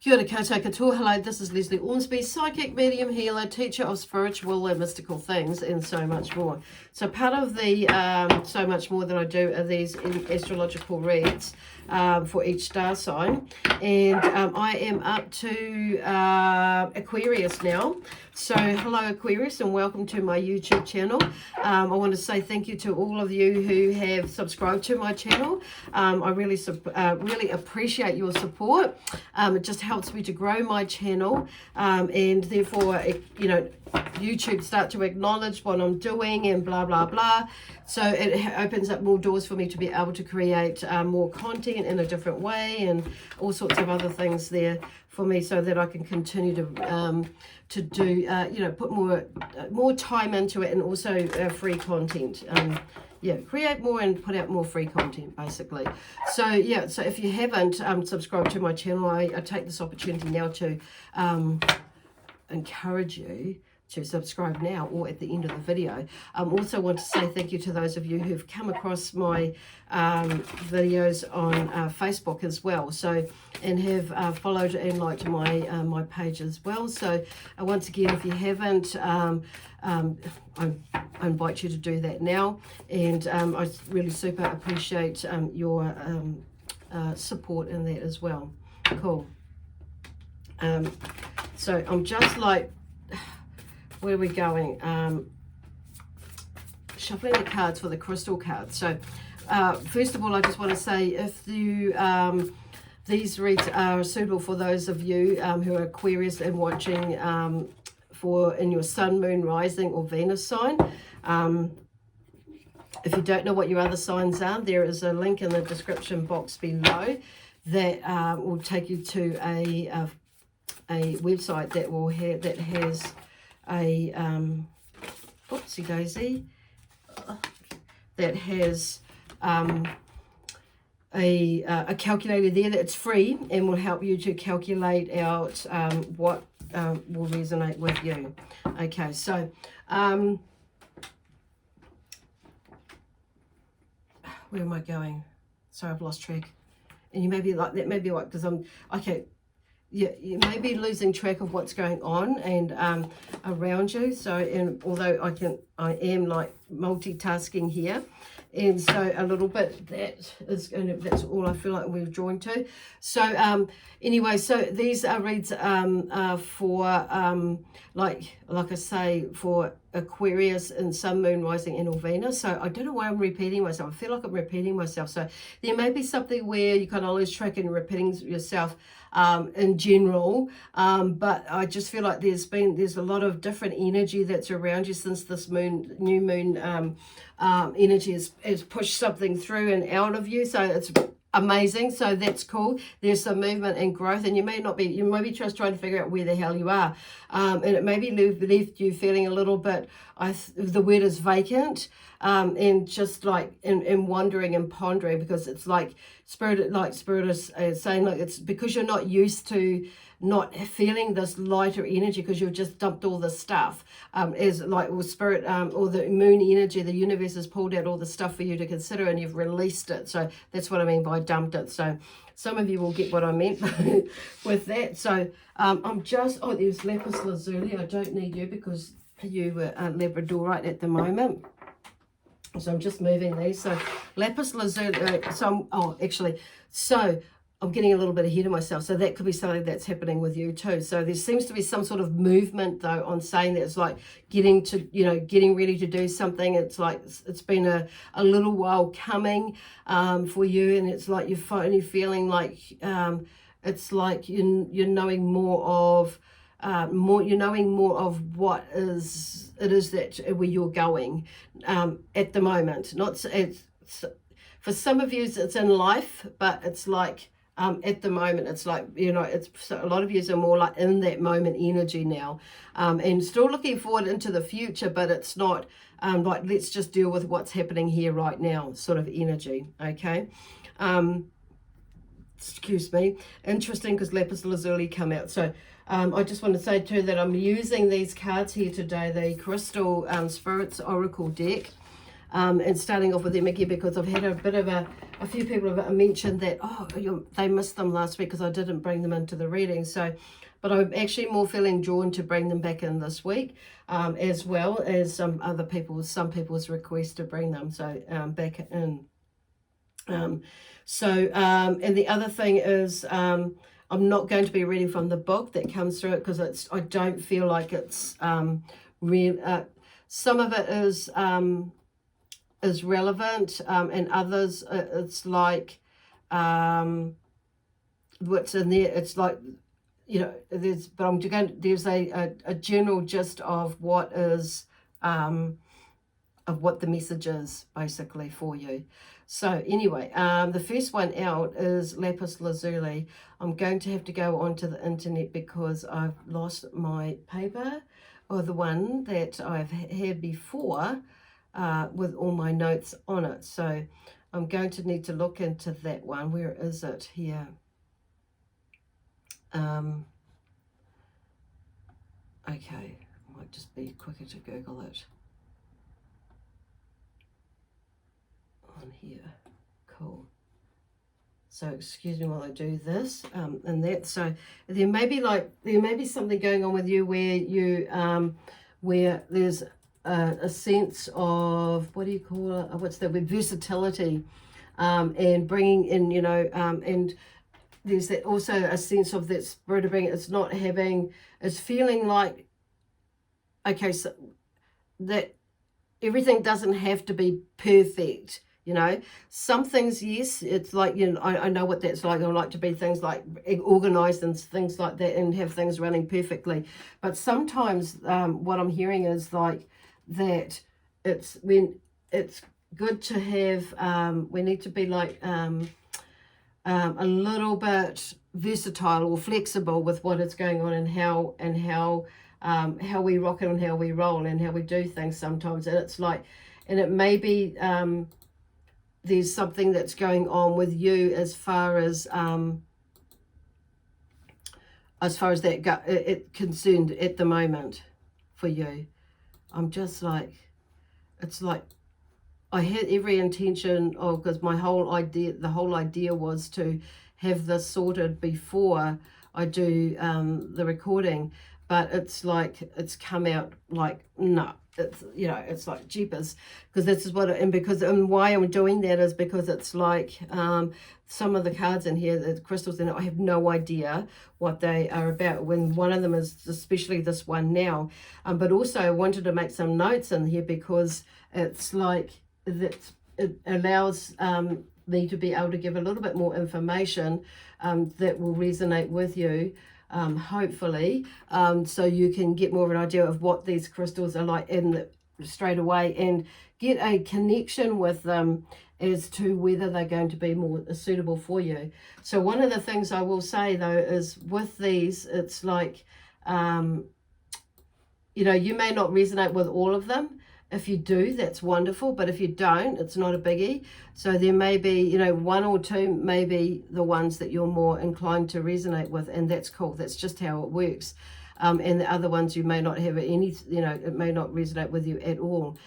Kia ora koutou katoa. Hello, this is Lesley Ormsby, psychic, medium, healer, teacher of spiritual and mystical things, and so much more. So part of the so much more that I do are these astrological reads for each star sign. And I am up to Aquarius now. So hello Aquarius, and welcome to my YouTube channel. I want to say thank you to all of you who have subscribed to my channel. I really appreciate your support. It just helps me to grow my channel, and therefore YouTube start to acknowledge what I'm doing and blah blah blah. So it opens up more doors for me to be able to create more content in a different way, and all sorts of other things there for me, so that I can continue to do put more time into it, and also free content. Create more and put out more free content, basically. So yeah, so if you haven't subscribed to my channel, I take this opportunity now to encourage you to subscribe now or at the end of the video. Also want to say thank you to those of you who've come across my videos on Facebook as well, so, and have followed and liked my page as well. So once again, if you haven't, I invite you to do that now, and I really super appreciate your support in that as well. Cool. So I'm just like, where are we going? Shuffling the cards for the crystal cards. So first of all, I just want to say, if you these reads are suitable for those of you who are Aquarius and watching in your sun, moon, rising or Venus sign. If you don't know what your other signs are, there is a link in the description box below that will take you to a website that has a oopsie daisy, that has a calculator there that's free and will help you to calculate out what will resonate with you. Okay, so where am I going? Sorry, I've lost track. And you may be like, that may be what, because you may be losing track of what's going on and around you. So, and although I am like multitasking here, and so a little bit that's all I feel like we're drawn to. So anyway, so these are reads for like I say, for Aquarius and Sun, Moon, Rising and or Venus. So I don't know why I'm repeating myself. I feel like I'm repeating myself. So there may be something where you kind of lose track and repeating yourself in general, but I just feel like there's a lot of different energy that's around you since this new moon energy has pushed something through and out of you. So it's amazing. So that's cool. There's some movement and growth, and you may be just trying to figure out where the hell you are, and it may be left you feeling a little bit, the word is vacant, and just like in wondering and pondering, because it's like spirit is saying, like, it's because you're not used to not feeling this lighter energy, because you've just dumped all the stuff, as like, or spirit or the moon energy, the universe has pulled out all the stuff for you to consider, and you've released it. So that's what I mean by dumped it. So some of you will get what I meant with that. So I'm just, there's lapis lazuli. I don't need you because you were Labradorite at the moment. So I'm just moving these. So lapis lazuli, so I'm getting a little bit ahead of myself. So that could be something that's happening with you too. So there seems to be some sort of movement though on saying that it's like getting ready to do something. It's like it's been a little while coming for you, and it's like you're finally feeling like it's like you're knowing more of what it is that where you're going at the moment. For some of you it's in life, but it's like at the moment it's like, it's a lot of you are more like in that moment energy now, and still looking forward into the future, but it's not like, let's just deal with what's happening here right now sort of energy. Okay, excuse me. Interesting, because lapis lazuli come out. So I just want to say too that I'm using these cards here today, the Crystal Spirits Oracle deck. and starting off with them again, because I've had a bit of a few people have mentioned that, oh, they missed them last week because I didn't bring them into the reading. So, but I'm actually more feeling drawn to bring them back in this week, as well as some people's request to bring them back in. And the other thing is, I'm not going to be reading from the book that comes through it, because I don't feel like it's real. Some of it is relevant, and others it's like what's in there. It's like, you know, there's a general gist of what is of what the message is basically for you. So anyway, the first one out is lapis lazuli. I'm going to have to go onto the internet because I've lost my paper, or the one that I've had before, with all my notes on it. So I'm going to need to look into that one. Where is it? Here. Okay, might just be quicker to Google it. On here, cool. So excuse me while I do this, and that. So there may be something going on with you where you where there's a sense of, what do you call it? What's that word? Versatility, and bringing in, you know, and there's that also a sense of that spirit of being. It's feeling like, okay, so that everything doesn't have to be perfect. You know, some things, yes, it's like, you know, I know what that's like. I like to be things like organized and things like that, and have things running perfectly. But sometimes what I'm hearing is like that it's good to have, we need to be like a little bit versatile or flexible with what is going on, and how we rock it and how we roll and how we do things sometimes. And it's like, and it may be there's something that's going on with you as far as that it concerned at the moment for you. I'm just like, it's like I had every intention of, because the whole idea was to have this sorted before I do the recording, but it's like, it's come out like, no. It's, you know, it's like jeepers, because this is what and why I'm doing that is because it's like some of the cards in here, the crystals in it, I have no idea what they are about. When one of them is, especially this one now, but also I wanted to make some notes in here because it's like it allows me to be able to give a little bit more information that will resonate with you. Hopefully, so you can get more of an idea of what these crystals are like straight away, and get a connection with them as to whether they're going to be more suitable for you. So one of the things I will say though is with these, it's like, you know, you may not resonate with all of them. If you do, that's wonderful, but if you don't, it's not a biggie. So there may be, you know, one or two may be the ones that you're more inclined to resonate with, and that's cool. That's just how it works. And the other ones you may not have any, you know, it may not resonate with you at all,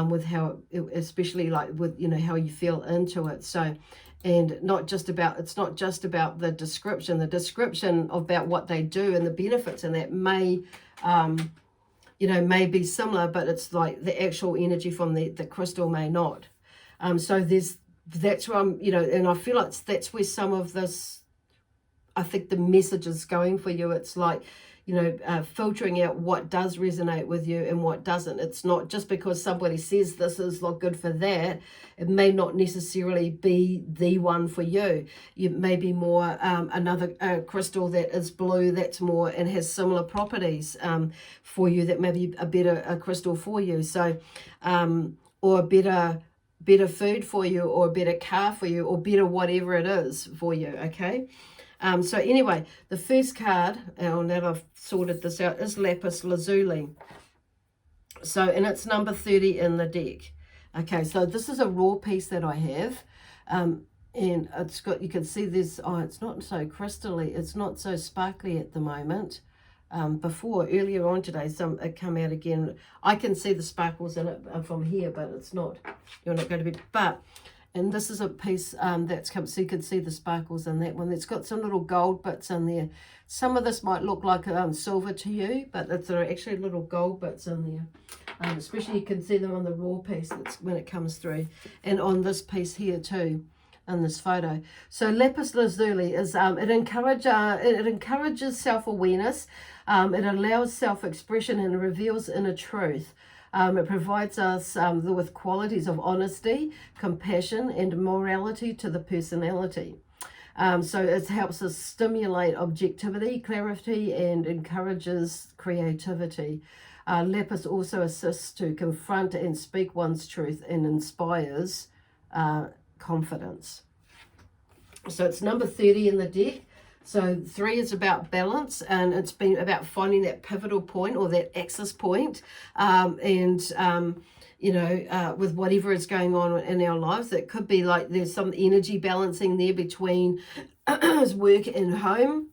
with how, especially like with, you know, how you feel into it. So, and it's not just about the description about what they do and the benefits, and that may, you know, may be similar, but it's like the actual energy from the crystal may not. So that's where I'm, you know, and I feel like that's where some of this, I think the message is going for you. It's like, you know, filtering out what does resonate with you and what doesn't. It's not just because somebody says this is like good for that, it may not necessarily be the one for you. You may be more another crystal that is blue, that's more and has similar properties for you, that may be a better crystal for you. So, or better food for you, or a better car for you, or better whatever it is for you, okay? So anyway, the first card, and now I've sorted this out, is lapis lazuli. So, and it's number 30 in the deck. Okay, so this is a raw piece that I have. And it's got, you can see this, oh, it's not so crystally, it's not so sparkly at the moment. before, earlier on today, it come out again. I can see the sparkles in it from here, but it's not, you're not going to be, and this is a piece that's come, so you can see the sparkles in that one. It's got some little gold bits in there. Some of this might look like silver to you, but there are actually little gold bits in there. Especially you can see them on the raw piece when it comes through, and on this piece here too, in this photo. So lapis lazuli is it encourages self-awareness, it allows self-expression and reveals inner truth. It provides us with qualities of honesty, compassion, and morality to the personality. So it helps us stimulate objectivity, clarity, and encourages creativity. Lapis also assists to confront and speak one's truth and inspires confidence. So it's number 30 in the deck. So 3 is about balance, and it's been about finding that pivotal point or that axis point, with whatever is going on in our lives. It could be like there's some energy balancing there between work and home.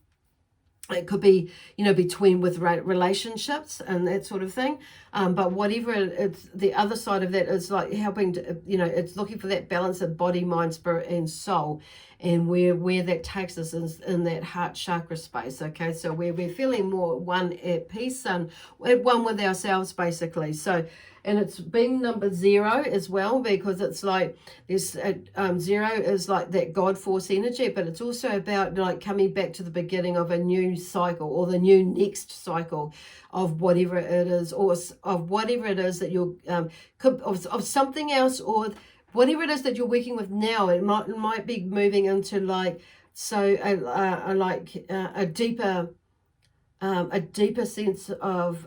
It could be, between with relationships and that sort of thing. But whatever it's, the other side of that is like helping to, it's looking for that balance of body, mind, spirit, and soul. And where that takes us is in that heart chakra space, okay? So where we're feeling more one at peace and at one with ourselves, basically. So, and it's being number 0 as well, because it's like this 0 is like that God force energy, but it's also about like coming back to the beginning of a new cycle, or the new next cycle of whatever it is, or of whatever it is that you're of something else, or whatever it is that you're working with now. It might be moving into like a deeper sense of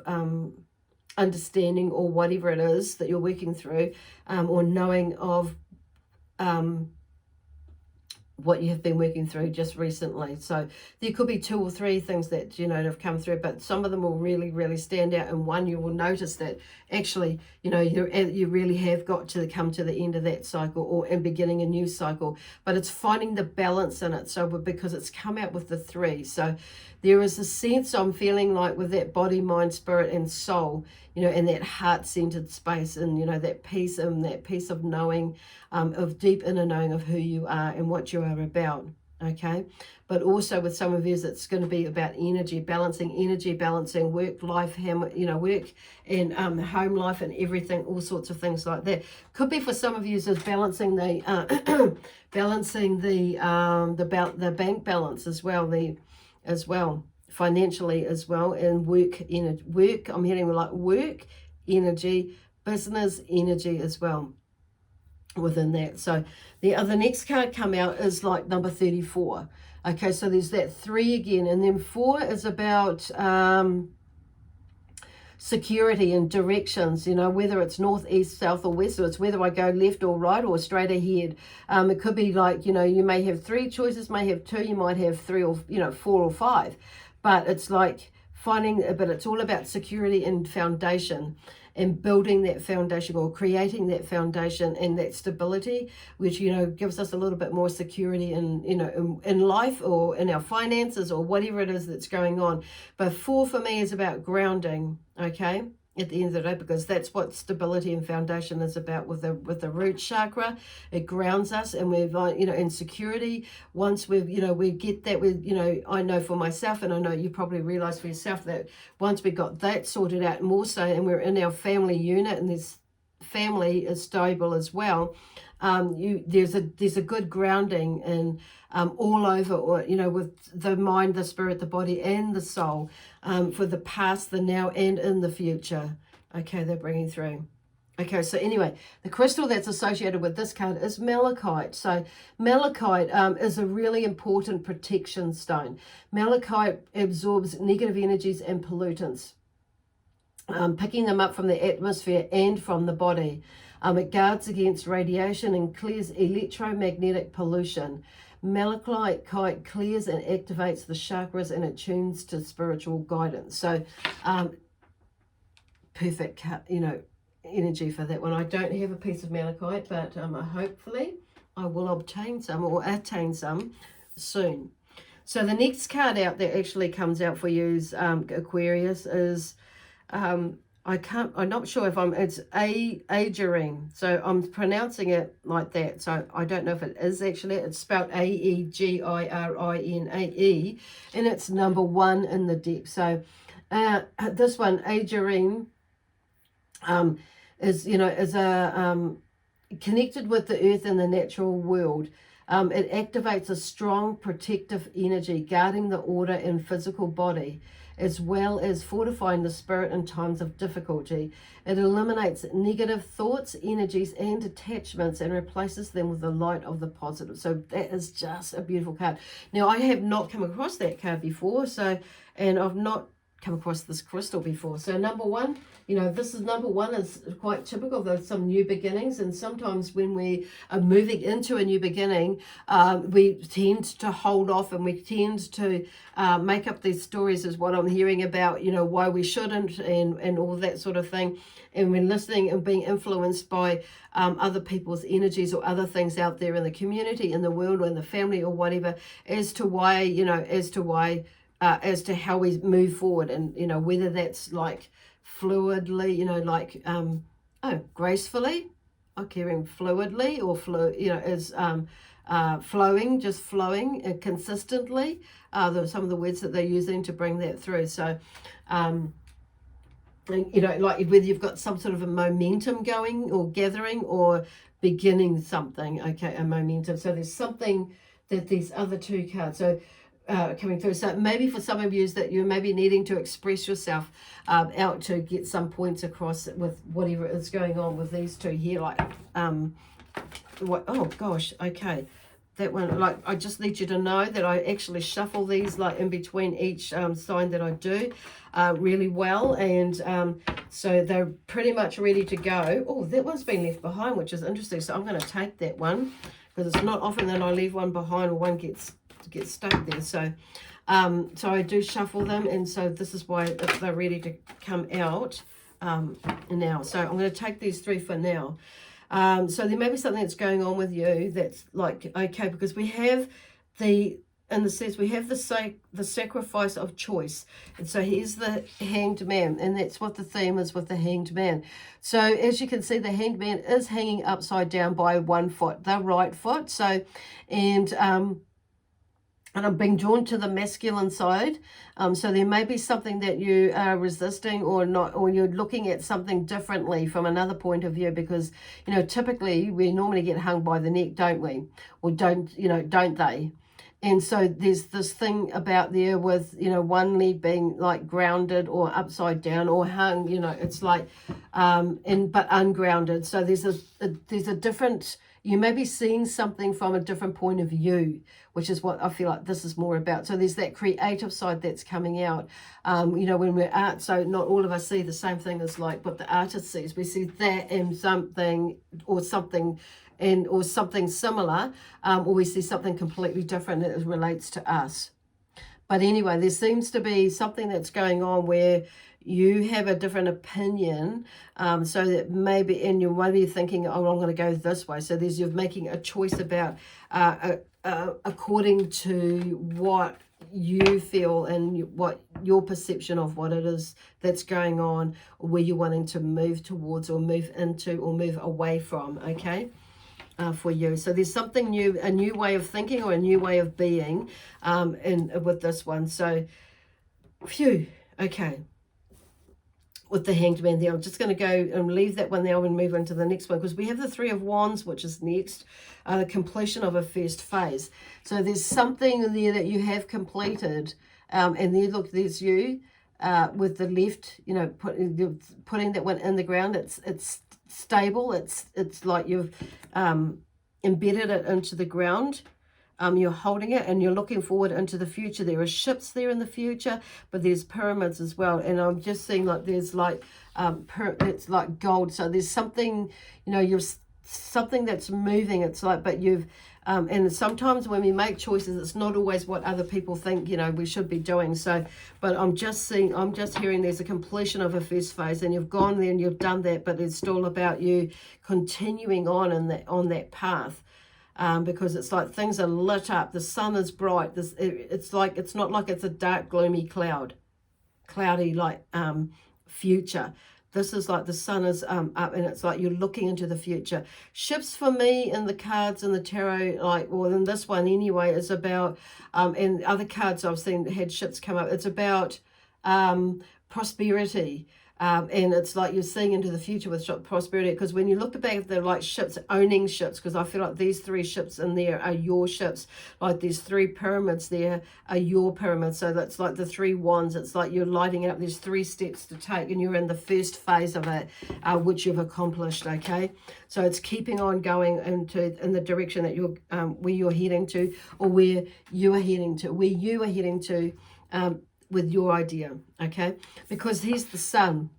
understanding, or whatever it is that you're working through, or knowing of what you have been working through just recently. So there could be 2 or 3 things that have come through, but some of them will really, really stand out. And one, you will notice that actually you really have got to come to the end of that cycle, or and beginning a new cycle. But it's finding the balance in it. So because it's come out with the 3, so there is a sense I'm feeling like with that body, mind, spirit, and soul, and that heart-centered space, and that peace, and that peace of knowing, of deep inner knowing of who you are and what you are about, okay? But also with some of you, it's going to be about energy balancing work life, work and home life and everything, all sorts of things like that. Could be for some of you is balancing the the bank balance as well, financially as well, and work. I'm hearing like work energy, business energy as well within that. So the next card come out is like number 34. Okay, so there's that 3 again, and then 4 is about security and directions, whether it's north, east, south, or west, or it's whether I go left or right or straight ahead. It could be like, you may have 3 choices, may have 2, you might have 3 or 4 or 5, but it's like but it's all about security and foundation, and building that foundation, or creating that foundation and that stability, which gives us a little bit more security in life, or in our finances, or whatever it is that's going on. But 4 for me is about grounding, okay, at the end of the day, because that's what stability and foundation is about with the root chakra. It grounds us, and we've in security. Once we get that, I know for myself, and I know you probably realize for yourself, that once we got that sorted out more so, and we're in our family unit, and this family is stable as well, there's a good grounding and all over, or with the mind, the spirit, the body, and the soul, for the past, the now, and in the future. Okay, they're bringing through. Okay, so anyway, the crystal that's associated with this card is malachite. So malachite is a really important protection stone. Malachite absorbs negative energies and pollutants, picking them up from the atmosphere and from the body. It guards against radiation and clears electromagnetic pollution. Malachite clears and activates the chakras, and it tunes to spiritual guidance. So perfect, energy for that one. I don't have a piece of malachite, but hopefully I will obtain some, or attain some soon. So the next card out that actually comes out for you, Aquarius, is I'm not sure if it's Aegirine. So I'm pronouncing it like that. So I don't know if it is actually, it's spelled Aegirine, and it's number 1 in the deck. So this one, Aegirine, is, is connected with the earth and the natural world. It activates a strong protective energy, guarding the order and physical body, as well as fortifying the spirit in times of difficulty. It eliminates negative thoughts, energies, and attachments and replaces them with the light of the positive. So that is just a beautiful card. Now, I have not come across that card before, and I've not come across this crystal before. So number 1, this is number 1 is quite typical of some new beginnings, and sometimes when we are moving into a new beginning, we tend to hold off, and we tend to make up these stories, is what I'm hearing about, why we shouldn't, and all that sort of thing. And we're listening and being influenced by other people's energies or other things out there in the community, in the world, or in the family, or whatever, as to how we move forward, and whether that's like fluidly, gracefully, hearing fluidly, or flowing, just flowing consistently. Some of the words that they're using to bring that through. So like whether you've got some sort of a momentum going or gathering or beginning something, a momentum. So there's something that these other 2 cards coming through. So maybe for some of you is that you're maybe needing to express yourself out to get some points across with whatever is going on with these 2 here. Like, oh gosh, okay. That one, like, I just need you to know that I actually shuffle these like in between each sign that I do really well. And so they're pretty much ready to go. Oh, that one's been left behind, which is interesting. So I'm going to take that one, because it's not often that I leave one behind or one gets stuck there. So so I do shuffle them, and so this is why they're ready to come out now. So I'm going to take these 3 for now. So there may be something that's going on with you that's like, okay, because we have the sacrifice of choice. And so here's the Hanged Man, and that's what the theme is with the Hanged Man. So as you can see, the Hanged Man is hanging upside down by 1 foot, the right foot. So, and I'm being drawn to the masculine side. So there may be something that you are resisting or not, or you're looking at something differently from another point of view, because, typically we normally get hung by the neck, don't we? Or don't they? And so there's this thing about there with, one leg being like grounded or upside down or hung, it's like, but ungrounded. So there's a different, you may be seeing something from a different point of view, which is what I feel like this is more about. So there's that creative side that's coming out, when we're art. So not all of us see the same thing as like what the artist sees. We see that and something similar, or we see something completely different that relates to us. But anyway, there seems to be something that's going on where you have a different opinion, so that maybe, and you're maybe thinking, oh, I'm going to go this way. So you're making a choice about according to what you feel and what your perception of what it is that's going on, or where you're wanting to move towards or move into or move away from, okay? For you. So there's something new, a new way of thinking or a new way of being with this one. So, phew, okay. With the Hanged Man there, I'm just going to go and leave that one there and move into the next one, because we have the 3 of Wands, which is next, the completion of a first phase. So there's something there that you have completed, and there, look, there's you with the left, putting that one in the ground. It's stable. It's like you've embedded it into the ground. You're holding it and you're looking forward into the future. There are ships there in the future, but there's pyramids as well. And I'm just seeing like there's like it's like gold. So there's something, you're something that's moving. It's like, but you've and sometimes when we make choices, it's not always what other people think we should be doing. So, but I'm just hearing there's a completion of a first phase, and you've gone there and you've done that, but it's still about you continuing on in that path. because it's like things are lit up. The sun is bright. It's like, it's not like it's a dark, gloomy cloudy like future. This is like the sun is up, and it's like you're looking into the future. Ships for me in the cards in the tarot, like, well, in this one anyway, is about, and other cards I've seen had ships come up, it's about prosperity. And it's like you're seeing into the future with prosperity, because when you look back at the like ships, owning ships, because I feel like these three ships in there are your ships, like these three pyramids there are your pyramids. So that's like the three wands. It's like you're lighting it up. There's 3 steps to take, and you're in the first phase of it, which you've accomplished. Okay, so it's keeping on going in the direction that you're where you're heading to, or where you are heading to, with your idea. Okay, because here's the sun.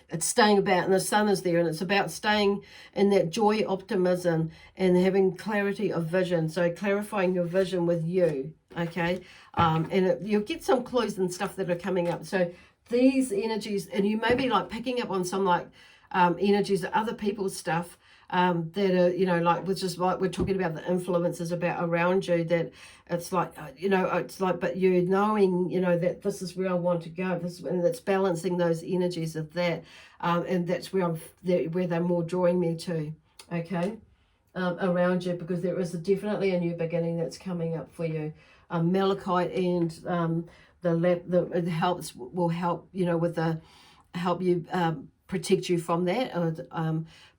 It's staying about, and the sun is there, and it's about staying in that joy, optimism, and having clarity of vision. So clarifying your vision with you. Okay, and you'll get some clues and stuff that are coming up. So these energies, and you may be like picking up on some like energies of other people's stuff, that are, you know, like, which is like we're talking about the influences about around you, that it's like, you know, it's like, but you knowing, you know, that this is where I want to go, and it's balancing those energies of that, and that's where where they're more drawing me to. Okay, around you, because there is definitely a new beginning that's coming up for you. Malachite and it will help, you know, with the help you protect you from that,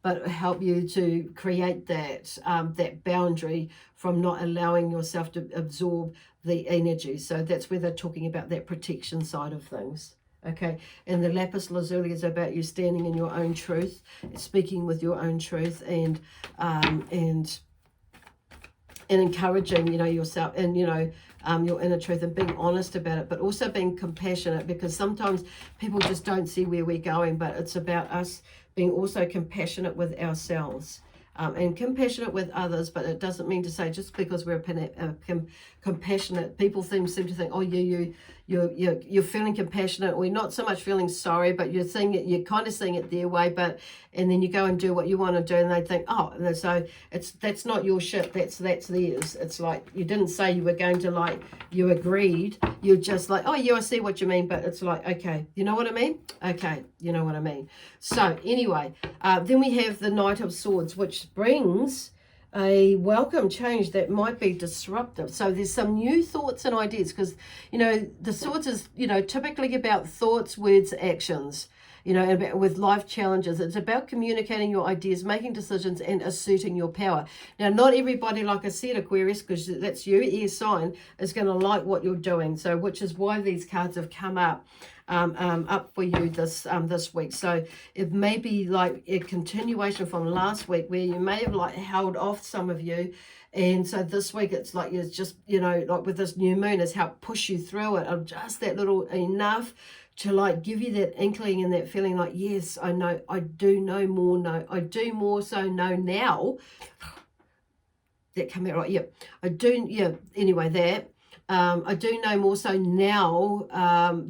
but help you to create that that boundary from not allowing yourself to absorb the energy. So that's where they're talking about that protection side of things. Okay, and the lapis lazuli is about you standing in your own truth, speaking with your own truth, and encouraging, you know, yourself, and, you know, your inner truth, and being honest about it, but also being compassionate, because sometimes people just don't see where we're going, but it's about us being also compassionate with ourselves, and compassionate with others. But it doesn't mean to say just because we're compassionate, people seem to think, oh, you're feeling compassionate. We're not so much feeling sorry, but you're seeing it, you're kind of seeing it their way, and then you go and do what you want to do, and they think, oh, and so that's not your shit, that's theirs. It's like you didn't say you were going to, like, you agreed, you're just like, oh yeah, I see what you mean, but it's like, okay, you know what I mean? Okay, you know what I mean. So anyway, then we have the Knight of Swords, which brings a welcome change that might be disruptive. So there's some new thoughts and ideas, because, you know, the Swords is, you know, typically about thoughts, words, actions, you know, and with life challenges. It's about communicating your ideas, making decisions, and asserting your power. Now, not everybody, like I said, Aquarius, because that's you, air sign, is going to like what you're doing. So, which is why these cards have come up for you this week. So it may be like a continuation from last week, where you may have like held off, some of you, and so this week it's like you're just, you know, like with this new moon, has helped push you through it, of just that little enough to like give you that inkling and that feeling like, yes, I know, I do know more, no, I do more so know now. That come out right, yeah, I do, yeah, anyway, that I do know more so now,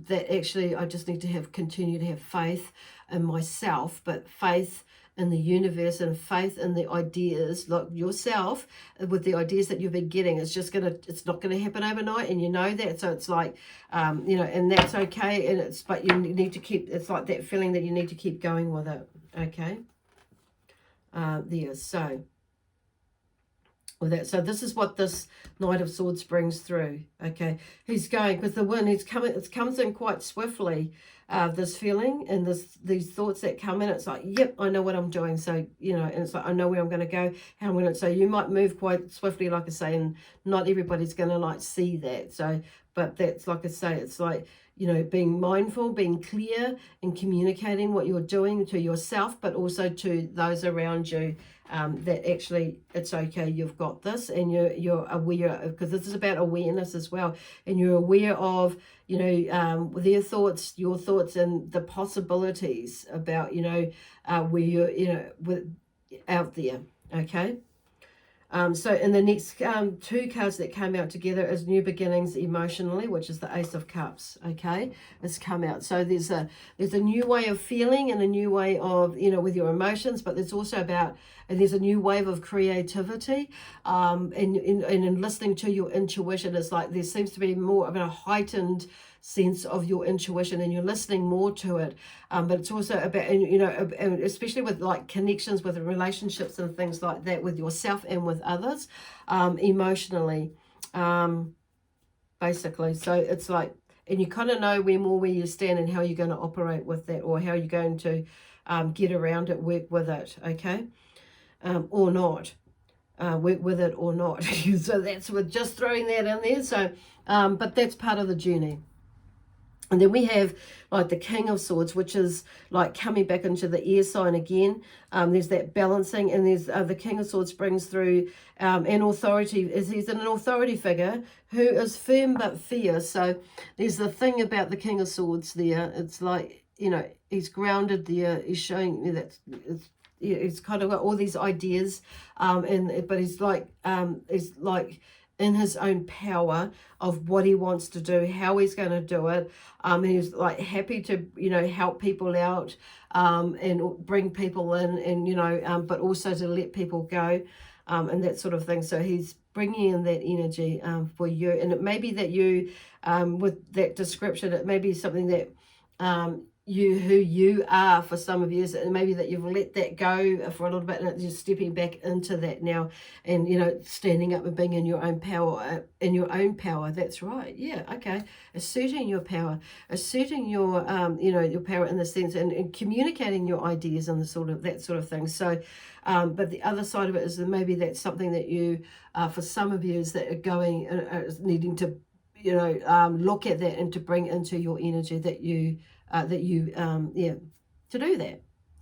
that actually I just need to continue to have faith in myself, but faith in the universe, and faith in the ideas, like yourself, with the ideas that you've been getting. It's not gonna happen overnight, and you know that. So it's like, you know, and that's okay. And but you need to keep, it's like that feeling that you need to keep going with it. Okay. So with that, so this is what this Knight of Swords brings through. Okay, he's going, because the wind, it comes in quite swiftly, this feeling and these thoughts that come in. It's like, yep, I know what I'm doing. So, you know, and it's like, I know where I'm going to go, how I'm going to. So you might move quite swiftly, like I say, and not everybody's going to like see that. So, but that's, like I say, it's like, you know, being mindful, being clear, and communicating what you're doing to yourself, but also to those around you, that actually it's okay, you've got this, and you're aware, because this is about awareness as well, and you're aware of, you know, their thoughts, your thoughts, and the possibilities about, you know, where you're, you know, out there. Okay. So in the next two cards that came out together is New Beginnings emotionally, which is the Ace of Cups, okay? It's come out. So there's a new way of feeling and a new way of, you know, with your emotions, but there's also about, and there's a new wave of creativity, and in listening to your intuition. It's like there seems to be more of a heightened sense of your intuition, and you're listening more to it, but it's also about, and you know, especially with like connections with relationships and things like that, with yourself and with others, emotionally, basically. So it's like, and you kind of know where you stand and how you're going to operate with that, or how you're going to get around it, work with it, okay, or not. Work with it or not. So that's with just throwing that in there. So but that's part of the journey. And then we have like the King of Swords, which is like coming back into the air sign again. There's that balancing, and there's the King of Swords brings through an authority. He's an authority figure who is firm but fierce. So there's the thing about the King of Swords there. It's like, you know, he's grounded there. He's showing you that he's kind of got all these ideas, but he's like in his own power of what he wants to do, how he's going to do it. He's like happy to, you know, help people out, and bring people in, and, you know, but also to let people go, and that sort of thing. So he's bringing in that energy for you. And it may be that you, with that description, it may be something that who you are for some of you, and maybe that you've let that go for a little bit, and you're stepping back into that now, and, you know, standing up and being in your own power, That's right. Yeah. Okay. Asserting your power, asserting your you know, your power in the sense, and communicating your ideas and that sort of thing. So but the other side of it is that maybe that's something that you, for some of you, is that are going, needing to, you know, look at that and to bring into your energy to do that.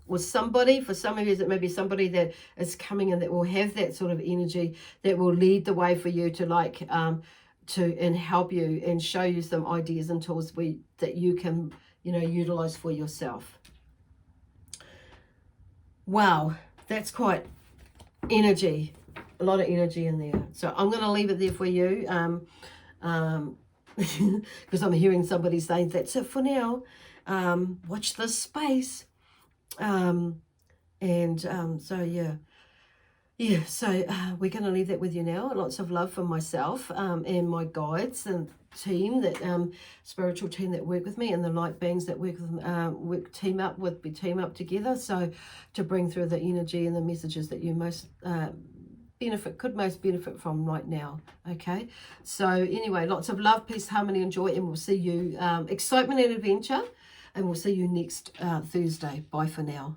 Or somebody, for some of you, it may be somebody that is coming in that will have that sort of energy, that will lead the way for you to like, and help you and show you some ideas and tools that you can, you know, utilize for yourself. Wow, that's quite energy, a lot of energy in there. So I'm going to leave it there for you, because I'm hearing somebody saying that's it for now. Watch this space. So so we're going to leave that with you now. Lots of love for myself, and my guides and team, that spiritual team that work with me, and the light beings that work with team up together, so to bring through the energy and the messages that you most benefit from right now. Okay, so anyway, lots of love, peace, harmony, and joy, and we'll see you, excitement and adventure, and we'll see you next Thursday. Bye for now.